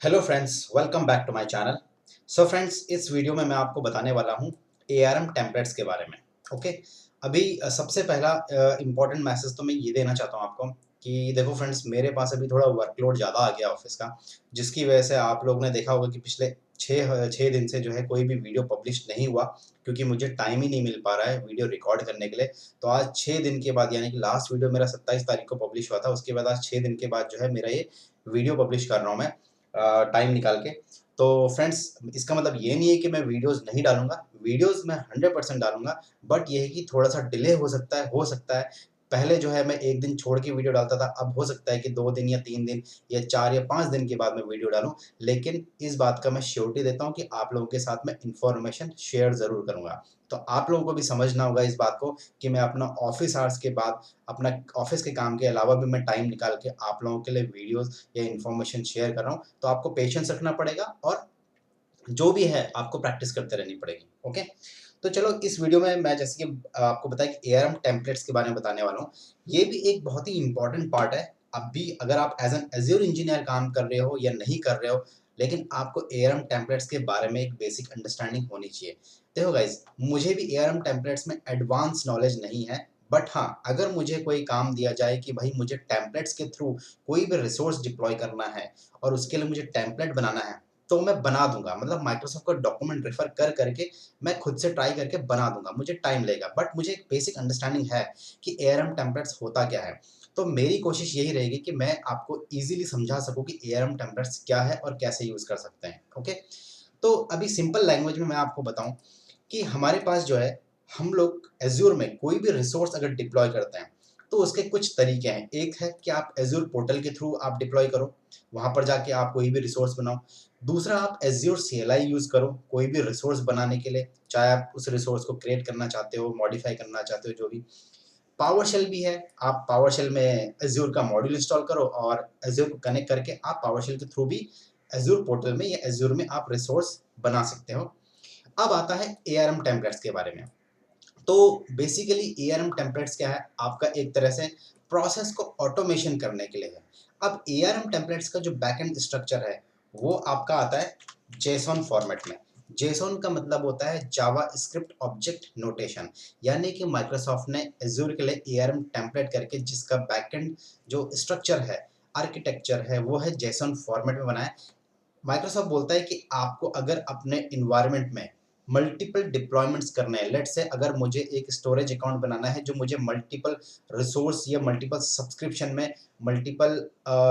Hello friends, welcome back to my channel. So friends, इस video में मैं आपको बताने वाला हूँ एआरएम टेम्पलेट्स के बारे में। ओके। अभी सबसे पहला इम्पोर्टेंट मैसेज तो मैं ये देना चाहता हूँ आपको कि देखो फ्रेंड्स, मेरे पास अभी थोड़ा वर्कलोड ज़्यादा आ गया ऑफिस का, जिसकी वजह से आप लोग ने देखा होगा कि पिछले छः दिन से जो है कोई भी वीडियो पब्लिश नहीं हुआ, क्योंकि मुझे टाइम ही नहीं मिल पा रहा है वीडियो रिकॉर्ड करने के लिए। तो आज 6 दिन के बाद, यानी कि लास्ट वीडियो मेरा 27 तारीख को पब्लिश हुआ था, उसके बाद आज 6 दिन के बाद जो है मेरा ये वीडियो पब्लिश कर रहा हूँ मैं टाइम निकाल के। तो फ्रेंड्स, इसका मतलब ये नहीं है कि मैं वीडियोस नहीं डालूँगा, वीडियोस मैं 100% डालूँगा, बट ये है कि थोड़ा-सा डिले हो सकता है। पहले जो है मैं 1 दिन छोड़ के वीडियो डालता था, अब हो सकता है कि 2 दिन या 3 दिन या 4 या 5 दिन के बाद मैं वीडियो डालूँ। लेकिन इस बात का मैं श्योरिटी देता हूँ कि आप लोगों के साथ मैं इन्फॉर्मेशन शेयर ज़रूर करूँगा। तो आप लोगों को भी समझना होगा इस बात को कि मैं अपना ऑफ़िस आवर्स के बाद, अपना ऑफ़िस के काम के अलावा भी मैं टाइम निकाल के आप लोगों के लिए वीडियोस या इन्फॉर्मेशन शेयर कर रहा हूँ। तो आपको पेशेंस रखना पड़ेगा और जो भी है आपको प्रैक्टिस करते रहनी पड़ेगी। ओके। तो चलो, इस वीडियो में मैं जैसे कि आपको बताया कि एआरएम टेम्पलेट्स के बारे में बताने वाला हूँ। ये भी एक बहुत ही इंपॉर्टेंट पार्ट है। अब भी अगर आप एज एन एज्योर इंजीनियर काम कर रहे हो या नहीं कर रहे हो, लेकिन आपको एआरएम टेम्पलेट्स के बारे में एक बेसिक अंडरस्टैंडिंग होनी चाहिए। देखो गाइज, मुझे भी एआरएम टेम्पलेट्स में एडवांस नॉलेज नहीं है, बट हाँ, अगर मुझे कोई काम दिया जाए कि भाई मुझे टेम्पलेट्स के थ्रू कोई भी रिसोर्स डिप्लॉय करना है और उसके लिए मुझे टेम्पलेट बनाना है, तो मैं बना दूँगा। मतलब माइक्रोसॉफ्ट का डॉक्यूमेंट रेफर कर करके मैं खुद से ट्राई करके बना दूँगा, मुझे टाइम लगेगा, बट मुझे एक बेसिक अंडरस्टैंडिंग है कि एआरएम टेम्पलेट्स होता क्या है। तो मेरी कोशिश यही रहेगी कि मैं आपको ईज़िली समझा सकूँ कि एआरएम टेम्पलेट्स क्या है और कैसे यूज़ कर सकते हैं। ओके? तो अभी सिंपल लैंग्वेज में मैं आपको बताऊँ कि हमारे पास जो है, हम लोग एज़्योर में कोई भी रिसोर्स अगर डिप्लॉय करते हैं, तो उसके कुछ तरीके हैं। एक है कि आप एज़्योर पोर्टल के थ्रू आप डिप्लॉय करो, वहाँ पर जाके आप कोई भी रिसोर्स बनाओ। दूसरा, आप एज़्योर सीएलआई यूज़ करो कोई भी रिसोर्स बनाने के लिए, चाहे आप उस रिसोर्स को क्रिएट करना चाहते हो, मॉडिफ़ाई करना चाहते हो, जो भी। पावरशेल भी है, आप पावरशेल में एज़्योर का मॉड्यूल इंस्टॉल करो और एज़्योर को कनेक्ट करके आप पावरशेल के थ्रू भी एज़्योर पोर्टल में या एज़्योर में आप रिसोर्स बना सकते हो। अब आता है एआरएम टेम्पलेट्स के बारे में। तो बेसिकली एआरएम टेम्पलेट्स क्या है? आपका एक तरह से प्रोसेस को ऑटोमेशन करने के लिए है। अब एआरएम टेम्पलेट्स का जो बैकएंड स्ट्रक्चर है, वो आपका आता है जेसॉन फॉर्मेट में। जेसॉन का मतलब होता है जावास्क्रिप्ट ऑब्जेक्ट नोटेशन, यानी कि माइक्रोसॉफ्ट ने एज़्योर के लिए एआरएम टेम्पलेट करके जिसका बैकएंड जो स्ट्रक्चर है, आर्किटेक्चर है, वो है जेसॉन फॉर्मेट में बनाया है। माइक्रोसॉफ्ट बोलता है कि आपको अगर अपने एनवायरनमेंट में मल्टीपल डिप्लॉयमेंट्स करने हैं, लेट्स से अगर मुझे एक स्टोरेज अकाउंट बनाना है जो मुझे मल्टीपल रिसोर्स या मल्टीपल सब्सक्रिप्शन में, मल्टीपल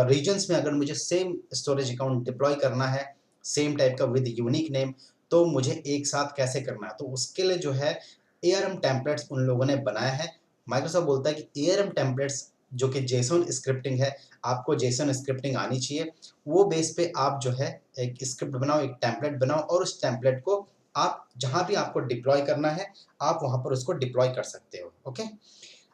रीजन्स में अगर मुझे सेम स्टोरेज अकाउंट डिप्लॉय करना है, सेम टाइप का विद यूनिक नेम, तो मुझे एक साथ कैसे करना है, तो उसके लिए जो है एआरएम टेम्पलेट्स उन लोगों ने बनाया है। माइक्रोसॉफ्ट बोलता है कि एआरएम टेम्पलेट्स जो कि जेसॉन स्क्रिप्टिंग है, आपको जेसॉन स्क्रिप्टिंग आनी चाहिए। वो बेस पे आप जो है एक स्क्रिप्ट बनाओ, एक टेम्पलेट बनाओ और उस टेम्पलेट को आप जहाँ भी आपको डिप्लॉय करना है, आप वहाँ पर उसको डिप्लॉय कर सकते हो। ओके?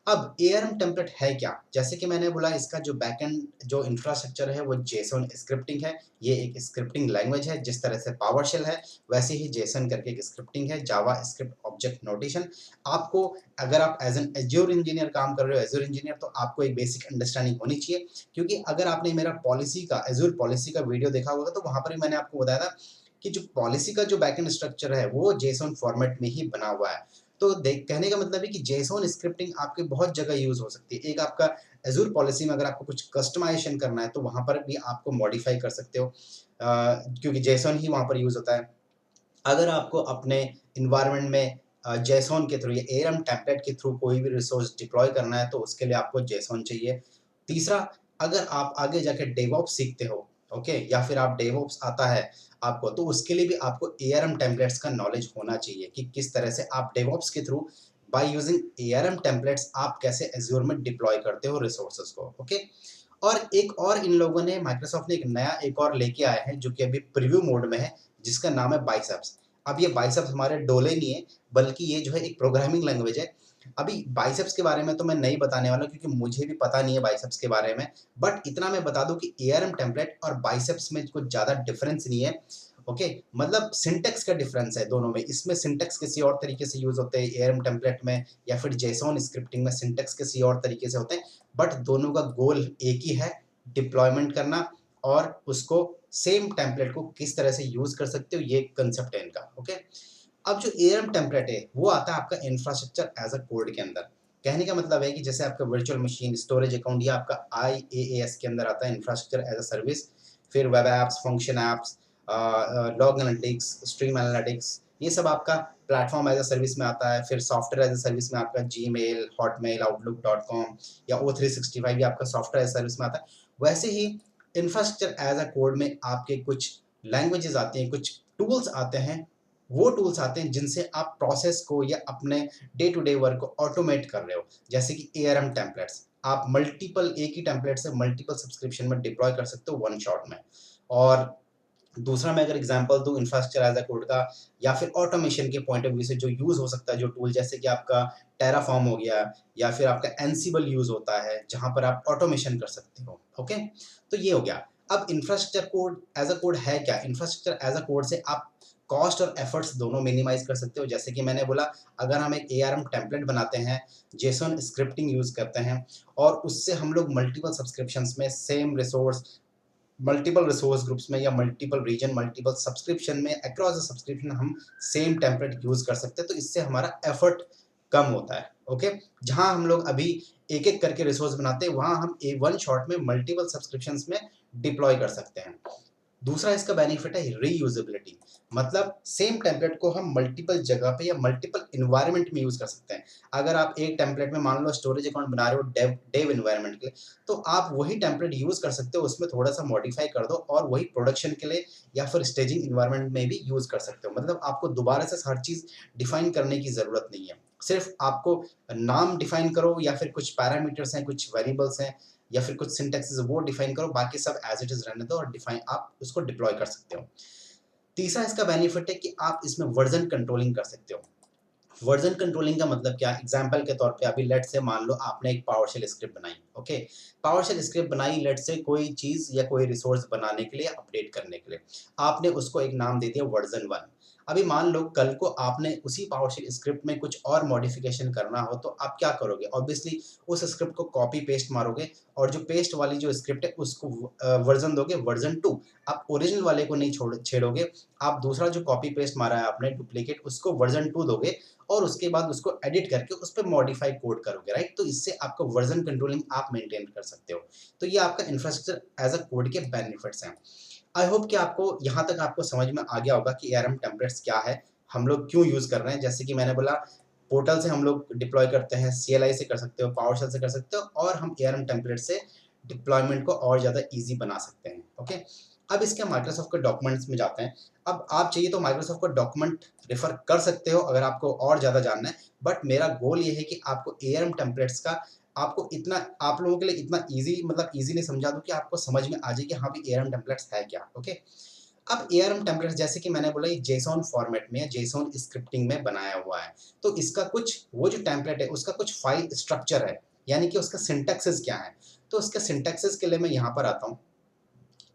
अब एआरएम टेम्पलेट है क्या? जैसे कि मैंने बोला, इसका जो बैकएंड जो इंफ्रास्ट्रक्चर है वो जेसॉन स्क्रिप्टिंग है। ये एक स्क्रिप्टिंग लैंग्वेज है, जिस तरह से पावरशेल है, वैसे ही जेसॉन करके एक स्क्रिप्टिंग है, जावास्क्रिप्ट ऑब्जेक्ट नोटेशन। आपको, अगर आप एज़ एन एज़्योर इंजीनियर काम कर रहे हो, एज़्योर इंजीनियर, तो आपको एक बेसिक अंडरस्टैंडिंग होनी चाहिए, क्योंकि अगर आपने मेरा पॉलिसी का, एज़्योर पॉलिसी का वीडियो देखा होगा, तो वहाँ पर ही मैंने आपको बताया था कि जो पॉलिसी का जो बैकएंड स्ट्रक्चर है, वो जेसॉन फॉर्मेट में ही बना हुआ है। तो देख कहने का मतलब है कि जेसॉन स्क्रिप्टिंग आपके बहुत जगह यूज़ हो सकती है। एक आपका एज़्योर पॉलिसी में अगर आपको कुछ कस्टमाइज़ेशन करना है, तो वहाँ पर भी आपको मॉडिफ़ाई कर सकते हो, क्योंकि जेसॉन ही वहाँ पर यूज़ होता है। अगर आपको अपने एनवायरनमेंट में जेसॉन के थ्रू या एआरएम टेम्पलेट के थ्रू कोई भी रिसोर्स डिप्लॉय करना है, तो उसके लिए आपको जेसॉन चाहिए। तीसरा, अगर आप आगे जाके डेवऑप्स सीखते हो, ओके, या फिर आप डेवऑप्स आता है आपको, तो उसके लिए भी आपको एआरएम टेम्पलेट्स का नॉलेज होना चाहिए कि किस तरह से आप डेवऑप्स के through by using ARM templates आप कैसे एज़्योर में डिप्लॉय करते हो रिसोर्सेज़ को। ओके? और एक और इन लोगों ने, माइक्रोसॉफ्ट ने एक नया एक और लेके आया है जो कि अभी प्रीव्यू मोड में है, जिसका नाम है बाइसेप्स। अब ये बाइसेप्स हमारे डोले नहीं है, बल्कि ये जो है एक प्रोग्रामिंग लैंग्वेज है। अभी बाइसेप्स के बारे में तो मैं नहीं बताने वाला, क्योंकि मुझे भी पता नहीं है बाइसेप्स के बारे में, बट इतना मैं बता दूं कि एआरएम टेम्पलेट और बाइसेप्स में कुछ ज़्यादा डिफरेंस नहीं है। ओके? मतलब सिंटैक्स का डिफरेंस है दोनों में। इसमें सिंटैक्स किसी और तरीके से यूज़ होते हैं एआरएम टेम्पलेट में, या फिर जेसॉन स्क्रिप्टिंग में सिंटैक्स किसी और तरीके से होते हैं, बट दोनों का गोल एक ही है, डिप्लॉयमेंट करना और उसको सेम टेम्पलेट को किस तरह से यूज कर सकते हो, ये कंसेप्ट है इनका। ओके, अब जो एआरएम टेम्पलेट है वो आता है आपका इंफ्रास्ट्रक्चर एज अ कोड के अंदर। कहने का मतलब है कि जैसे आपका वर्चुअल मशीन, स्टोरेज अकाउंट, या आपका IaaS के अंदर आता है इंफ्रास्ट्रक्चर एज अ सर्विस, फिर web apps, function apps, log analytics, stream analytics, ये सब आपका प्लेटफॉर्म एज अ सर्विस में आता है। फिर सॉफ्टवेयर एज अ सर्विस में आपका जीमेल, हॉटमेल, आउटलुक.com या O365 ये आपका सॉफ्टवेयर एज सर्विस में आता है। वैसे ही इंफ्रास्ट्रक्चर एज अ कोड में आपके कुछ लैंग्वेजेस आती हैं, कुछ टूल्स आते हैं, वो टूल्स आते हैं जिनसे आप प्रोसेस को या अपने डे टू डे वर्क को ऑटोमेट कर रहे हो। जैसे कि एआरएम टेम्पलेट्स, आप मल्टीपल एक ही टेम्पलेट से मल्टीपल सब्सक्रिप्शन में डिप्लॉय कर सकते हो वन शॉट में। और दूसरा मैं अगर एग्जांपल दूं इंफ्रास्ट्रक्चर एज अ कोड का, या फिर ऑटोमेशन के पॉइंट ऑफ व्यू से जो यूज हो सकता है जो टूल, जैसे कि आपका टेराफॉर्म हो गया, या फिर आपका एनसिबल यूज होता है जहां पर आप ऑटोमेशन कर सकते हो। ओके, तो ये हो गया। अब infrastructure code as a code है क्या? इंफ्रास्ट्रक्चर एज अ कोड से आप कॉस्ट और एफर्ट्स दोनों मिनिमाइज कर सकते हो। जैसे कि मैंने बोला, अगर हम एक एआरएम टेम्पलेट बनाते हैं, जेसन स्क्रिप्टिंग यूज करते हैं, और उससे हम लोग मल्टीपल सब्सक्रिप्शंस में same resource, multiple resource groups में, या मल्टीपल रीजन, मल्टीपल सब्सक्रिप्शन में, अक्रॉस द सब्सक्रिप्शन हम सेम टेम्पलेट यूज कर सकते हैं। तो इससे हमारा एफर्ट कम होता है। ओके, जहां हम लोग अभी एक एक करके रिसोर्स बनाते हैं, वहां हम वन शॉट में मल्टीपल सब्सक्रिप्शंस में डिप्लॉय कर सकते हैं। दूसरा इसका बेनिफिट है रीयूजेबिलिटी, मतलब सेम टेम्पलेट को हम मल्टीपल जगह पे या मल्टीपल इन्वायरमेंट में यूज कर सकते हैं। अगर आप एक टेम्पलेट में मान लो स्टोरेज अकाउंट बना रहे हो डेव इन्वायरमेंट के लिए, तो आप वही टेम्पलेट यूज कर सकते हो, उसमें थोड़ा सा मॉडिफाई कर दो और वही प्रोडक्शन के लिए या फिर स्टेजिंग इन्वायरमेंट में भी यूज कर सकते हो। मतलब आपको दोबारा से हर चीज डिफाइन करने की जरूरत नहीं है। सिर्फ आपको नाम डिफाइन करो, या फिर कुछ पैरामीटर्स हैं, कुछ वेरिएबल्स हैं, या फिर कुछ सिंटैक्स वो डिफाइन करो, बाकी सब एज इट इज रहने दो, और डिफाइन आप उसको डिप्लॉय कर सकते हो। तीसरा इसका बेनिफिट है कि आप इसमें वर्जन कंट्रोलिंग कर सकते हो। वर्जन कंट्रोलिंग का मतलब क्या? एग्जांपल के तौर पे अभी लेट से मान लो आपने एक पावरशेल स्क्रिप्ट बनाई। ओके, पावरशेल स्क्रिप्ट बनाई लेट से कोई चीज या कोई रिसोर्स बनाने के लिए, अपडेट करने के लिए, आपने उसको एक नाम दे दिया वर्जन 1। अभी मान लो कल को आपने उसी पावरशेल स्क्रिप्ट में कुछ और मॉडिफिकेशन करना हो, तो आप क्या करोगे? ऑब्वियसली उस स्क्रिप्ट को कॉपी पेस्ट मारोगे, और जो पेस्ट वाली जो स्क्रिप्ट है उसको वर्जन दोगे वर्जन 2। आप ओरिजिनल वाले को नहीं छेड़ोगे, आप दूसरा जो कॉपी पेस्ट मारा है आपने डुप्लीकेट, उसको वर्जन 2 दोगे, और उसके बाद उसको एडिट करके उस पे मॉडिफाई कोड करोगे, राइट? तो इससे आपका वर्जन कंट्रोलिंग आप मेंटेन कर सकते हो। तो ये आपका इंफ्रास्ट्रक्चर एज अ कोड के बेनिफिट्स हैं। आई होप कि आपको यहाँ तक आपको समझ में आ गया होगा कि एआरएम टेम्पलेट्स क्या है, हम लोग क्यों यूज कर रहे हैं। जैसे कि मैंने बोला, पोर्टल से हम लोग डिप्लॉय करते हैं, CLI से कर सकते हो, पावरशेल से कर सकते हो, और हम एआरएम टेम्पलेट से डिप्लॉयमेंट को और ज़्यादा ईजी बना सकते हैं। ओके, अब इसके माइक्रोसॉफ्ट के डॉक्यूमेंट्स में जाते हैं। अब आप चाहिए तो माइक्रोसॉफ्ट का डॉक्यूमेंट रेफर कर सकते हो अगर आपको और ज़्यादा जानना है, बट मेरा गोल ये है कि आपको एआरएम टेम्पलेट्स का, आपको इतना, आप लोगों के लिए इतना ईजी, मतलब ईजीली समझा दूं कि आपको समझ में आ जाए कि हाँ भी एआरएम टेम्पलेट्स है क्या। ओके, अब एआरएम टेम्पलेट्स जैसे कि मैंने बोला, ये जेसॉन फॉर्मेट में, जेसॉन स्क्रिप्टिंग में बनाया हुआ है। तो इसका कुछ, वो जो टेम्पलेट है उसका कुछ फाइल स्ट्रक्चर है, यानी कि उसका सिंटैक्सेस क्या है। तो उसके सिंटैक्सेस के लिए मैं यहाँ पर आता हूँ।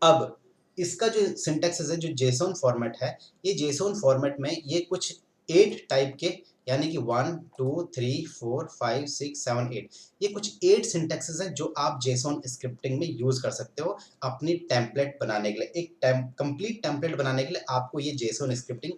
अब इसका जो सिंटैक्स है, जो जेसॉन फॉर्मेट है, ये जेसॉन फॉर्मेट में ये कुछ 8 टाइप के, यानी कि 1 2 3 4 5 6 7 8, ये कुछ 8 सिंटैक्सेस हैं जो आप जेसॉन स्क्रिप्टिंग में यूज कर सकते हो अपनी टेम्पलेट बनाने के लिए। एक कंप्लीट टेम्पलेट बनाने के लिए आपको ये जेसॉन स्क्रिप्टिंग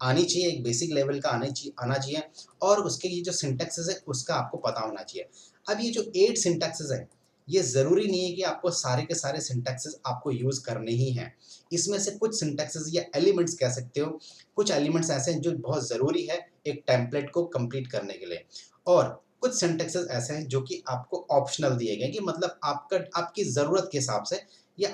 आनी चाहिए, एक बेसिक लेवल का आना चाहिए, और उसके ये जो सिंटैक्सेस है उसका आपको पता होना चाहिए। अब ये जो 8 सिंटैक्सेस है, ये ज़रूरी नहीं है कि आपको सारे के सारे सिंटैक्सेस आपको यूज़ करने ही हैं। इसमें से कुछ सिंटैक्सेस या एलिमेंट्स कह सकते हो, कुछ एलिमेंट्स ऐसे हैं जो बहुत ज़रूरी है एक टेम्पलेट को कंप्लीट करने के लिए, और कुछ सिंटैक्सेस ऐसे हैं जो कि आपको ऑप्शनल दिए गए हैं, कि मतलब आपका, आपकी ज़रूरत के हिसाब से, या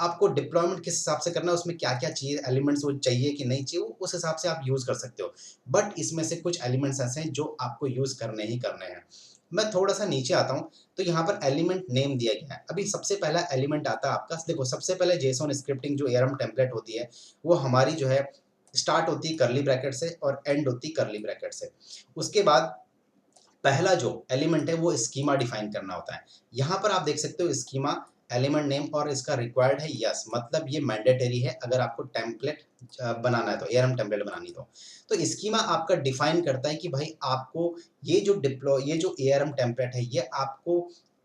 आपको डिप्लॉयमेंट किस हिसाब से करना है, उसमें क्या-क्या चाहिए, एलिमेंट्स वो चाहिए कि नहीं चाहिए, वो उस हिसाब से आप यूज़ कर सकते हो। बट इसमें से कुछ एलिमेंट्स ऐसे हैं जो आपको यूज़ करने ही करने हैं। मैं थोड़ा-सा नीचे आता हूँ, तो यहाँ पर एलिमेंट नेम दिया गया है। अभी सबसे पहला एलिमेंट आता है आपका, देखो सबसे पहले जेसॉन स्क्रिप्टिंग जो एआरएम टेम्पलेट होती है, वो हमारी जो है स्टार्ट होती है कर्ली ब्रैकेट से और एंड होती है कर्ली ब्रैकेट से। उसके बाद पहला जो एलिमेंट है वो स्कीमा डिफाइन करना होता है। यहाँ पर आप देख सकते हो स्कीमा, एलिमेंट नेम, और इसका रिक्वायर्ड है यस, मतलब ये मैंडेटरी है अगर आपको टेम्पलेट बनाना है, तो एआरएम टेम्पलेट बनानी तो स्कीमा आपका डिफाइन करता है कि भाई आपको ये जो एआरएम टेम्पलेट है ये आपको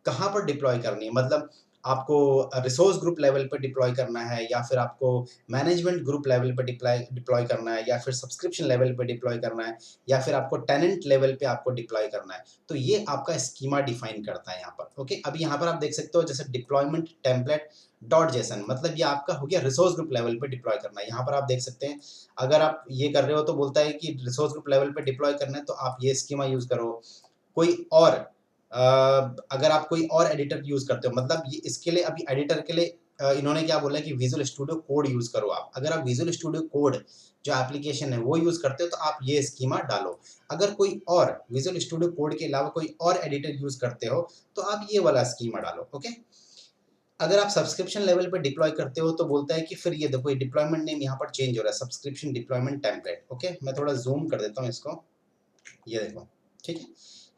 कहाँ पर डिप्लॉय करनी है। मतलब आपको रिसोर्स ग्रुप लेवल पे डिप्लॉय करना है, या फिर आपको मैनेजमेंट ग्रुप लेवल पे डिप्लॉय करना है, या फिर सब्सक्रिप्शन लेवल पे डिप्लॉय करना है, या फिर आपको टेनेंट लेवल पे आपको डिप्लॉय करना है। तो ये आपका स्कीमा डिफाइन करता है यहाँ पर। ओके, अभी यहाँ पर आप देख सकते हो जैसे डिप्लॉयमेंट टेम्पलेट डॉट जेसन, मतलब ये आपका हो गया रिसोर्स ग्रुप लेवल पे डिप्लॉय करना है। यहाँ पर आप देख सकते हैं, अगर आप ये कर रहे हो तो बोलता है कि रिसोर्स ग्रुप लेवल पे डिप्लॉय करना है तो आप ये स्कीमा यूज करो। कोई और अगर आप कोई और एडिटर यूज करते हो, मतलब ये इसके लिए अभी एडिटर के लिए इन्होंने क्या बोला है कि विजुअल स्टूडियो कोड यूज करो आप। अगर आप विजुअल स्टूडियो कोड जो एप्लीकेशन है वो यूज करते हो तो आप ये स्कीमा डालो। अगर कोई और विजुअल स्टूडियो कोड के अलावा कोई और एडिटर यूज करते हो तो आप ये वाला स्कीमा डालो। ओके, अगर आप सब्सक्रिप्शन लेवल पे डिप्लॉय करते हो तो बोलता है कि फिर ये देखो, ये डिप्लॉयमेंट नेम यहाँ पर चेंज हो रहा है, सब्सक्रिप्शन डिप्लॉयमेंट टेम्पलेट। ओके, मैं थोड़ा जूम कर देता हूँ इसको, ये देखो, ठीक है।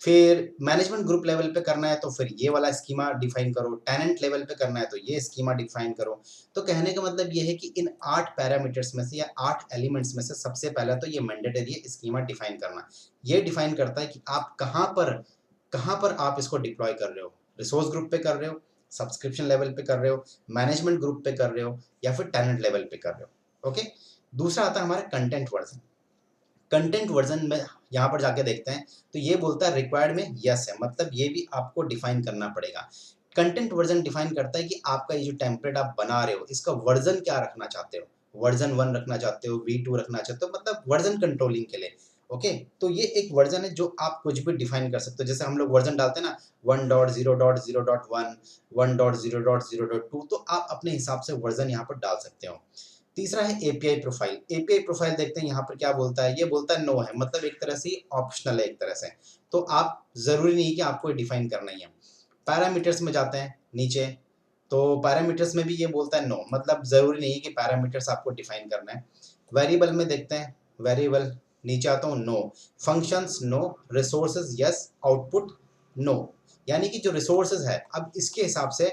फिर मैनेजमेंट ग्रुप लेवल पे करना है तो फिर ये वाला स्कीमा डिफाइन करो, टेनेंट लेवल पे करना है तो ये स्कीमा डिफाइन करो। तो कहने का मतलब ये है कि इन 8 पैरामीटर्स में से या 8 एलिमेंट्स में से सबसे पहला तो ये मैंडेटरी है स्कीमा डिफाइन करना। ये डिफाइन करता है कि आप कहाँ पर आप इसको डिप्लॉय कर रहे हो, रिसोर्स ग्रुप पे कर रहे हो, सब्सक्रिप्शन लेवल पे कर रहे हो, मैनेजमेंट ग्रुप पे कर रहे हो, या फिर टेनेंट लेवल पे कर रहे हो। ओके, दूसरा आता है हमारा कंटेंट वर्जन। कंटेंट वर्जन में यहाँ पर जाके देखते हैं तो ये बोलता है रिक्वायर्ड में यस है, मतलब ये भी आपको डिफाइन करना पड़ेगा। कंटेंट वर्जन डिफाइन करता है कि आपका ये जो टेम्पलेट आप बना रहे हो इसका वर्जन क्या रखना चाहते हो, वर्जन 1 रखना चाहते हो, V2 रखना चाहते हो, मतलब वर्जन कंट्रोलिंग के लिए। ओके, तो ये एक वर्जन है जो आप कुछ भी डिफाइन कर सकते हो। जैसे हम लोग वर्जन डालते हैं ना 1.0.0.1, 1.0.0.2, तो आप अपने हिसाब से वर्जन यहाँ पर डाल सकते हो। तीसरा है एपीआई प्रोफाइल। एपीआई प्रोफाइल देखते हैं यहाँ पर क्या बोलता है, ये बोलता है नो है, मतलब एक तरह से ऑप्शनल है एक तरह से, तो आप जरूरी नहीं कि आपको डिफाइन करना ही है। पैरामीटर्स में जाते हैं नीचे, तो पैरामीटर्स में भी ये बोलता है नो, मतलब जरूरी नहीं है कि पैरामीटर्स आपको डिफाइन करना है। वेरिएबल में देखते हैं, वेरिएबल नीचे आता हूँ, no. Functions no, resources yes, output no. यानी कि जो रिसोर्सेज है, अब इसके हिसाब से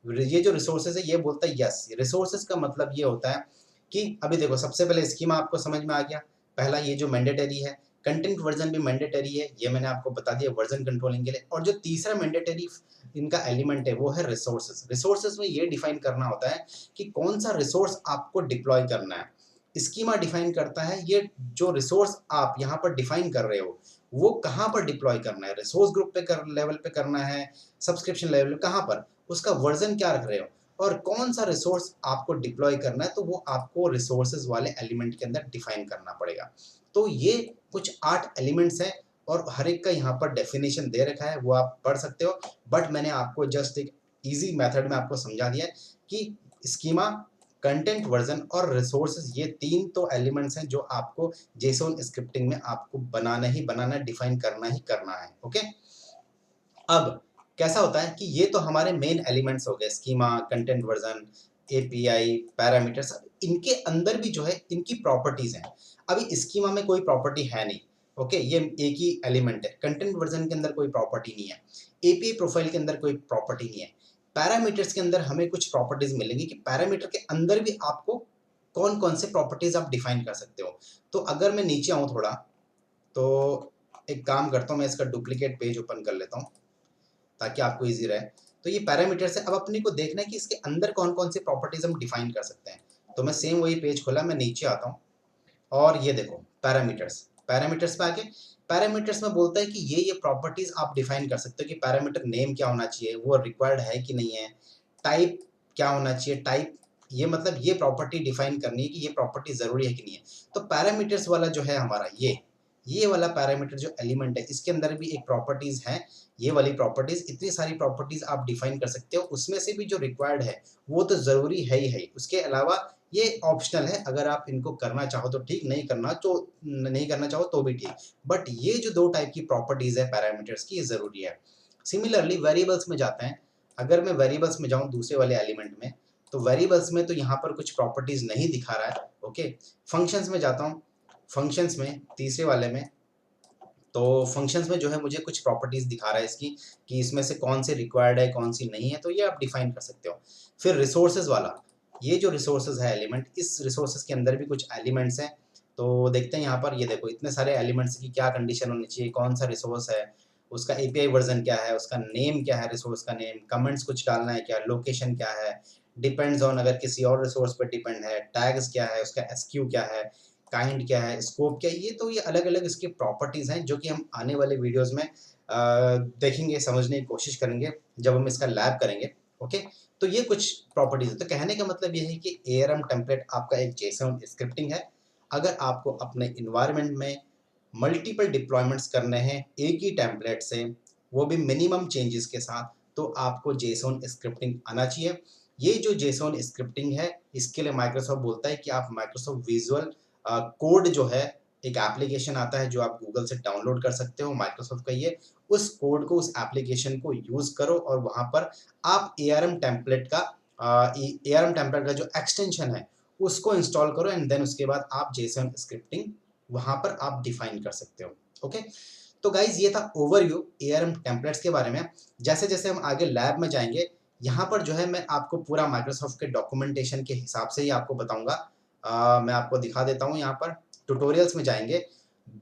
ये जो रिसोर्सेज है ये बोलता है यस। रिसोर्सेज का मतलब ये होता है कि अभी देखो, सबसे पहले स्कीमा आपको समझ में आ गया। पहला ये जो मैंडेटरी है, कंटेंट वर्जन भी मैंडेटरी है, ये मैंने आपको बता दिया वर्जन कंट्रोलिंग के लिए। और जो तीसरा मैंडेटरी इनका एलिमेंट है वो है रिसोर्सेज। रिसोर्सेज में ये डिफाइन करना होता है कि कौन सा रिसोर्स आपको डिप्लॉय करना है। स्कीमा डिफाइन करता है ये जो रिसोर्स आप यहाँ पर डिफाइन कर रहे हो वो कहाँ पर डिप्लॉय करना है, रिसोर्स ग्रुप पे लेवल पे करना है, सब्सक्रिप्शन लेवल पे, कहाँ पर, उसका वर्जन क्या रख रहे हो, और कौन सा रिसोर्स आपको डिप्लॉय करना है, तो वो आपको रिसोर्सेज वाले एलिमेंट के अंदर डिफाइन करना पड़ेगा। तो ये कुछ 8 एलिमेंट्स हैं और हर एक का यहाँ पर डेफिनेशन दे रखा है, वो आप पढ़ सकते हो। बट मैंने आपको जस्ट एक इजी मेथड में आपको समझा दिया है कि स्कीमा, कंटेंट वर्जन और रिसोर्सेज, ये 3 तो एलिमेंट्स हैं जो आपको जेसोन स्क्रिप्टिंग में आपको बनाना ही बनाना, डिफाइन करना ही करना है। ओके, अब कैसा होता है कि ये तो हमारे मेन एलिमेंट्स हो गए, schema, content version, API, parameters. इनके अंदर भी जो है इनकी प्रॉपर्टीज हैं। अभी स्कीमा में कोई प्रॉपर्टी है नहीं, ओके, ये एक ही एलिमेंट है। कंटेंट वर्जन के अंदर कोई प्रॉपर्टी नहीं है, एपीआई प्रोफाइल के अंदर कोई प्रॉपर्टी नहीं है। पैरामीटर्स के अंदर हमें कुछ प्रॉपर्टीज मिलेंगी कि पैरामीटर के अंदर भी आपको कौन कौन से प्रॉपर्टीज आप डिफाइन कर सकते हो। तो अगर मैं नीचे आऊँ थोड़ा, तो एक काम करता हूँ, मैं इसका डुप्लीकेट पेज ओपन कर लेता हूँ ताकि आपको इजी रहे। तो ये पैरामीटर्स है, अब अपने को देखना है कि इसके अंदर कौन कौन से प्रॉपर्टीज हम डिफाइन कर सकते हैं। तो मैं सेम वही पेज खोला, मैं नीचे आता हूँ और ये देखो पैरामीटर्स। पैरामीटर्स पे आके पैरामीटर्स में बोलता है कि ये प्रॉपर्टीज आप डिफाइन कर सकते हो कि पैरामीटर नेम क्या होना चाहिए, वो रिक्वायर्ड है कि नहीं है, टाइप क्या होना चाहिए, टाइप, ये मतलब ये प्रॉपर्टी डिफाइन करनी है कि ये प्रॉपर्टी जरूरी है कि नहीं है। तो पैरामीटर्स वाला जो है हमारा ये वाला पैरामीटर जो एलिमेंट है इसके अंदर भी एक प्रॉपर्टीज है, ये वाली प्रॉपर्टीज, इतनी सारी प्रॉपर्टीज आप डिफाइन कर सकते हो। उसमें से भी जो रिक्वायर्ड है वो तो जरूरी है ही है, उसके अलावा ये ऑप्शनल है, अगर आप इनको करना चाहो तो ठीक, नहीं करना चाहो तो भी ठीक। बट ये जो 2 टाइप की प्रॉपर्टीज है पैरामीटर्स की, ये जरूरी है। सिमिलरली वेरिएबल्स में जाते हैं, अगर मैं वेरिएबल्स में जाऊं दूसरे वाले एलिमेंट में, तो वेरिएबल्स में तो यहाँ पर कुछ प्रॉपर्टीज नहीं दिखा रहा है। ओके, फंक्शंस में जाता हूँ, फंक्शंस में तीसरे वाले में, तो फंक्शंस में जो है मुझे कुछ प्रॉपर्टीज दिखा रहा है इसकी कि इसमें से कौन सी रिक्वायर्ड है कौन सी नहीं है, तो ये आप डिफाइन कर सकते हो। फिर रिसोर्सेज वाला, ये जो रिसोर्सेज है एलिमेंट, इस रिसोर्सेज के अंदर भी कुछ एलिमेंट्स हैं। तो देखते हैं यहाँ पर, ये देखो इतने सारे एलिमेंट्स की क्या कंडीशन होनी चाहिए, कौन सा रिसोर्स है, उसका एपीआई वर्जन क्या है, उसका नेम क्या है, रिसोर्स का नेम, कमेंट्स कुछ डालना है क्या, लोकेशन क्या है, डिपेंड्स ऑन अगर किसी और रिसोर्स पर डिपेंड है, टैग्स क्या है, उसका एसक्यू क्या है, काइंड क्या है, स्कोप क्या है, ये अलग-अलग इसकी प्रॉपर्टीज़ हैं जो कि हम आने वाले वीडियोज़ में देखेंगे, समझने की कोशिश करेंगे जब हम इसका लैब करेंगे, ओके? तो ये कुछ प्रॉपर्टीज़ है। तो कहने का मतलब ये है कि एआरएम टेम्पलेट आपका एक जेसन स्क्रिप्टिंग है। अगर आपको अपने एनवायरनमेंट में मल्टीपल डिप्लॉयमेंट्स करने हैं एक ही टेम्पलेट से, वो भी मिनिमम चेंजेस के साथ, तो आपको जेसॉन स्क्रिप्टिंग आना चाहिए। ये जो जेसॉन स्क्रिप्टिंग है, इसके लिए माइक्रोसॉफ्ट बोलता है कि आप माइक्रोसॉफ्ट विजुअल कोड जो है, एक एप्लीकेशन आता है जो आप गूगल से डाउनलोड कर सकते हो, माइक्रोसॉफ्ट का ये, उस कोड को, उस एप्लीकेशन को यूज़ करो और वहाँ पर आप एआरएम टेम्पलेट का एआरएम टेम्पलेट का जो एक्सटेंशन है, उसको इंस्टॉल करो एंड देन उसके बाद आप जेसॉन स्क्रिप्टिंग वहाँ पर आप डिफाइन कर सकते हो, ओके? तो गाइज़ ये था ओवरव्यू एआरएम टेम्पलेट्स के बारे में। जैसे-जैसे हम आगे लैब में जाएँगे, यहाँ पर जो है मैं आपको पूरा माइक्रोसॉफ्ट के डॉक्यूमेंटेशन के हिसाब से ही आपको बताऊँगा। मैं आपको दिखा देता हूँ यहाँ पर, ट्यूटोरियल्स में जाएँगे,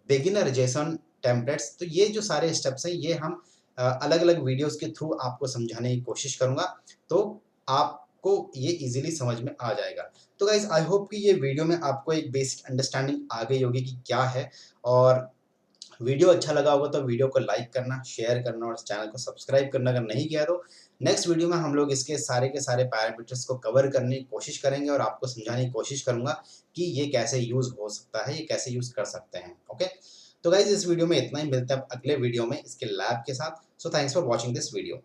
बिगिनर जेसॉन टेम्पलेट्स, तो ये जो सारे स्टेप्स हैं, ये हम अलग-अलग वीडियोज़ के थ्रू आपको समझाने की कोशिश करूँगा, तो आपको ये ईज़िली समझ में आ जाएगा। तो गाइज़ आई होप कि ये वीडियो में आपको एक बेसिक अंडरस्टैंडिंग आ गई होगी कि क्या है, और वीडियो अच्छा लगा होगा तो वीडियो को लाइक करना, शेयर करना और चैनल को सब्सक्राइब करना अगर नहीं किया तो नेक्स्ट वीडियो में हम लोग इसके सारे के सारे पैरामीटर्स को कवर करने की कोशिश करेंगे और आपको समझाने की कोशिश करूँगा कि ये कैसे यूज़ हो सकता है, ये कैसे यूज़ कर सकते हैं, ओके? तो गाइज़ इस वीडियो में इतना ही, मिलते हैं अब अगले वीडियो में इसके लैब के साथ। So thanks for watching this video.